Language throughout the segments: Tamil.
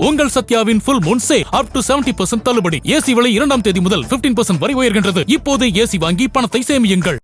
உங்கள் சத்யாவின் full moon sale up to 70% தள்ளுபடி. ஏசி விலை 2ஆம் தேதி முதல் 15% வரை உயர்கின்றது. இப்போது ஏசி வாங்கி பணத்தை சேமியுங்கள்.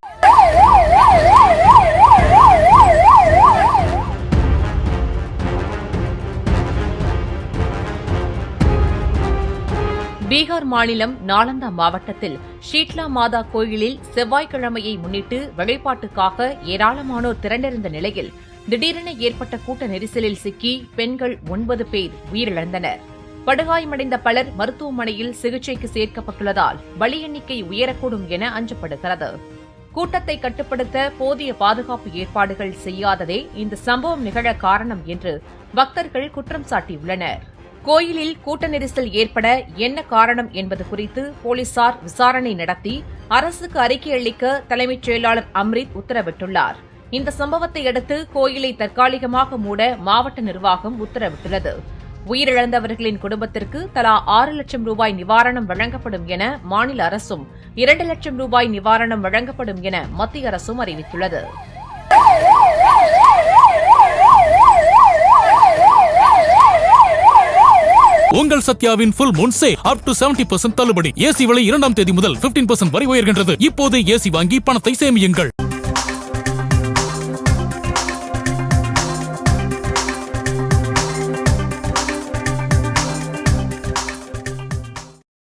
பீகார் மாநிலம் நாலந்தா மாவட்டத்தில் ஷீட்லா மாதா கோயிலில் செவ்வாய்க்கிழமையை முன்னிட்டு வழிபாட்டுக்காக ஏராளமானோர் திரண்டிருந்த நிலையில் திடீரென ஏற்பட்ட கூட்ட நெரிசலில் சிக்கி பெண்கள் 9 பேர் உயிரிழந்தனர். படுகாயமடைந்த பலர் மருத்துவமனையில் சிகிச்சைக்கு சேர்க்கப்பட்டுள்ளதால் பலி எண்ணிக்கை உயரக்கூடும் என அஞ்சப்படுகிறது. கூட்டத்தை கட்டுப்படுத்த போதிய பாதுகாப்பு ஏற்பாடுகள் செய்யாததே இந்த சம்பவம் நிகழ காரணம் என்று பக்தர்கள் குற்றம் சாட்டியுள்ளனர். கோயிலில் கூட்ட நெரிசல் ஏற்பட என்ன காரணம் என்பது குறித்து போலீசார் விசாரணை நடத்தி அரசுக்கு அறிக்கை அளிக்க தலைமைச் செயலாளர் அம்ரித் உத்தரவிட்டுள்ளார். இந்த சம்பவத்தை அடுத்து கோயிலை தற்காலிகமாக மூட மாவட்ட நிர்வாகம் உத்தரவிட்டுள்ளது. உயிரிழந்தவர்களின் குடும்பத்திற்கு தலா 6 லட்சம் ரூபாய் நிவாரணம் வழங்கப்படும் என மாநில அரசும் 2 லட்சம் ரூபாய் நிவாரணம் வழங்கப்படும் என மத்திய அரசும் அறிவித்துள்ளது. உங்கள் சத்யாவின் full moon sale up to 70% தள்ளுபடி. ஏசி விலை 2ஆம் தேதி முதல் 15% வரை உயர்கின்றது. இப்போது ஏசி வாங்கி பணத்தை சேமியுங்கள்.